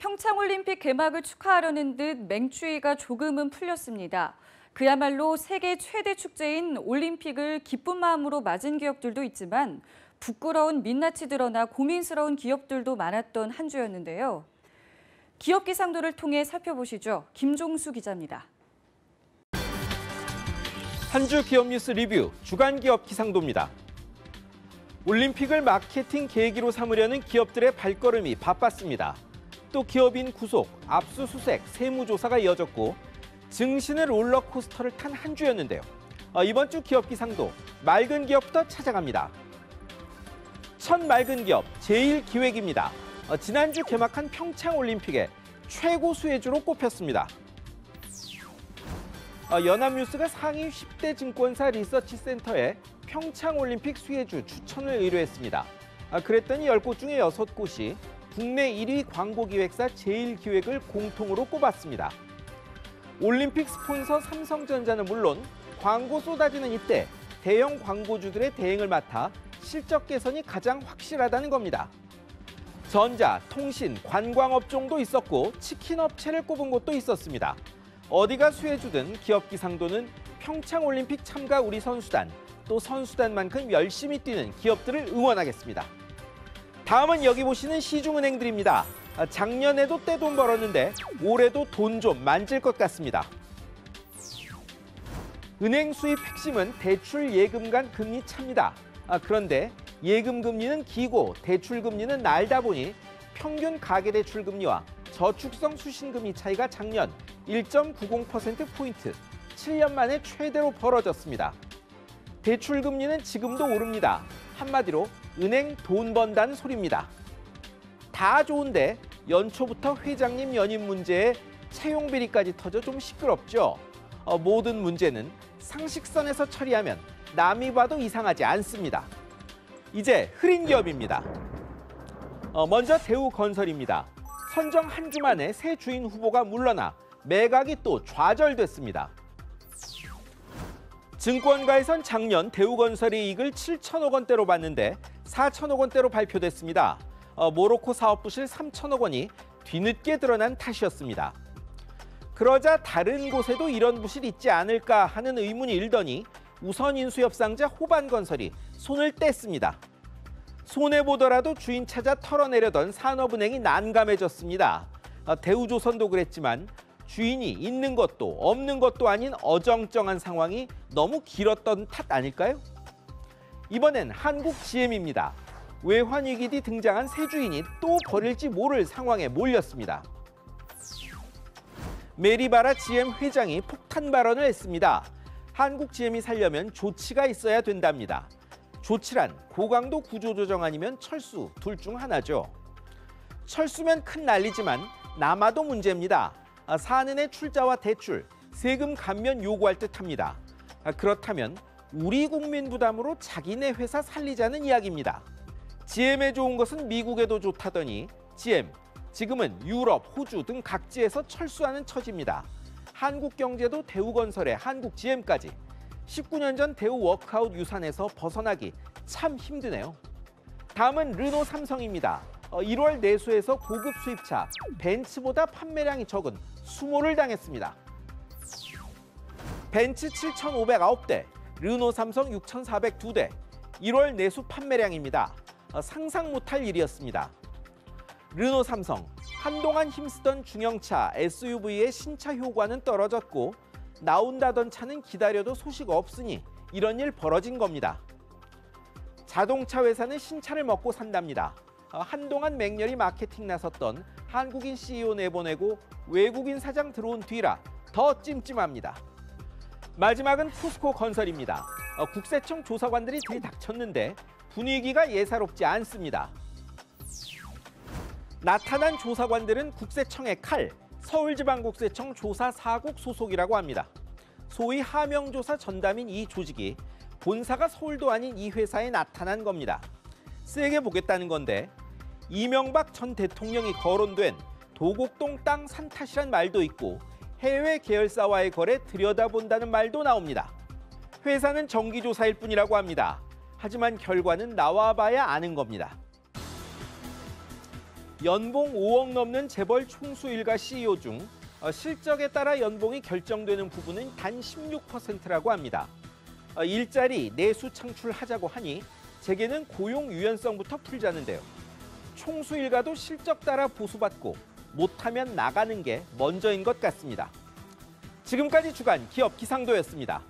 평창올림픽 개막을 축하하려는 듯 맹추위가 조금은 풀렸습니다. 그야말로 세계 최대 축제인 올림픽을 기쁜 마음으로 맞은 기업들도 있지만 부끄러운 민낯이 드러나 고민스러운 기업들도 많았던 한 주였는데요. 기업 기상도를 통해 살펴보시죠. 김종수 기자입니다. 한 주 기업 뉴스 리뷰 주간 기업 기상도입니다. 올림픽을 마케팅 계기로 삼으려는 기업들의 발걸음이 바빴습니다. 또 기업인 구속, 압수수색, 세무조사가 이어졌고 증신의 롤러코스터를 탄 한 주였는데요. 이번 주 기업 기상도 맑은 기업부터 찾아갑니다. 첫 맑은 기업 제일기획입니다. 지난주 개막한 평창올림픽의 최고 수혜주로 꼽혔습니다. 연합뉴스가 상위 10대 증권사 리서치 센터에 평창올림픽 수혜주 추천을 의뢰했습니다. 그랬더니 10곳 중에 6곳이 국내 1위 광고기획사 제일기획을 공통으로 꼽았습니다. 올림픽 스폰서 삼성전자는 물론 광고 쏟아지는 이때 대형 광고주들의 대행을 맡아 실적 개선이 가장 확실하다는 겁니다. 전자, 통신, 관광업종도 있었고 치킨 업체를 꼽은 곳도 있었습니다. 어디가 수혜주든 기업 기상도는 평창올림픽 참가 우리 선수단, 또 선수단만큼 열심히 뛰는 기업들을 응원하겠습니다. 다음은 여기 보시는 시중은행들입니다. 작년에도 떼돈 벌었는데 올해도 돈 좀 만질 것 같습니다. 은행 수입 핵심은 대출 예금 간 금리 차입니다. 그런데 예금 금리는 기고 대출 금리는 날다 보니 평균 가계대출 금리와 저축성 수신금리 차이가 작년 1.90%포인트, 7년 만에 최대로 벌어졌습니다. 대출 금리는 지금도 오릅니다. 한마디로 은행 돈 번다는 소리입니다. 다 좋은데 연초부터 회장님 연임 문제에 채용 비리까지 터져 좀 시끄럽죠. 모든 문제는 상식선에서 처리하면 남이 봐도 이상하지 않습니다. 이제 흐린 기업입니다. 먼저 대우건설입니다. 선정 한 주 만에 새 주인 후보가 물러나 매각이 또 좌절됐습니다. 증권가에선 작년 대우건설의 이익을 7천억 원대로 봤는데 4천억 원대로 발표됐습니다. 모로코 사업 부실 3천억 원이 뒤늦게 드러난 탓이었습니다. 그러자 다른 곳에도 이런 부실이 있지 않을까 하는 의문이 일더니 우선 인수협상자 호반건설이 손을 뗐습니다. 손해보더라도 주인 찾아 털어내려던 산업은행이 난감해졌습니다. 대우조선도 그랬지만 주인이 있는 것도 없는 것도 아닌 어정쩡한 상황이 너무 길었던 탓 아닐까요? 이번엔 한국GM입니다. 외환위기 뒤 등장한 새 주인이 또 버릴지 모를 상황에 몰렸습니다. 메리바라 GM 회장이 폭탄 발언을 했습니다. 한국GM이 살려면 조치가 있어야 된답니다. 조치란 고강도 구조조정 아니면 철수, 둘 중 하나죠. 철수면 큰 난리지만 남아도 문제입니다. 사는의 출자와 대출, 세금 감면 요구할 듯합니다. 그렇다면 우리 국민 부담으로 자기네 회사 살리자는 이야기입니다. GM에 좋은 것은 미국에도 좋다더니 GM, 지금은 유럽, 호주 등 각지에서 철수하는 처지입니다. 한국 경제도 대우건설에 한국 GM까지 19년 전 대우 워크아웃 유산에서 벗어나기 참 힘드네요. 다음은 르노 삼성입니다. 1월 내수에서 고급 수입차 벤츠보다 판매량이 적은 수모를 당했습니다. 벤츠 7,509대, 르노 삼성 6,402대, 1월 내수 판매량입니다. 상상 못할 일이었습니다. 르노 삼성, 한동안 힘쓰던 중형차 SUV의 신차 효과는 떨어졌고 나온다던 차는 기다려도 소식 없으니 이런 일 벌어진 겁니다. 자동차 회사는 신차를 먹고 산답니다. 한동안 맹렬히 마케팅 나섰던 한국인 CEO 내보내고 외국인 사장 들어온 뒤라 더 찜찜합니다. 마지막은 포스코 건설입니다. 국세청 조사관들이 들이닥쳤는데 분위기가 예사롭지 않습니다. 나타난 조사관들은 국세청의 칼, 서울지방국세청 조사 4국 소속이라고 합니다. 소위 하명조사 전담인 이 조직이 본사가 서울도 아닌 이 회사에 나타난 겁니다. 세게 보겠다는 건데 이명박 전 대통령이 거론된 도곡동 땅 산 탓이란 말도 있고 해외 계열사와의 거래 들여다본다는 말도 나옵니다. 회사는 정기조사일 뿐이라고 합니다. 하지만 결과는 나와봐야 아는 겁니다. 연봉 5억 넘는 재벌 총수 일가 CEO 중 실적에 따라 연봉이 결정되는 부분은 단 16%라고 합니다. 일자리 내수 창출하자고 하니 재계는 고용 유연성부터 풀자는데요. 총수 일가도 실적 따라 보수받고 못하면 나가는 게 먼저인 것 같습니다. 지금까지 주간 기업 기상도였습니다.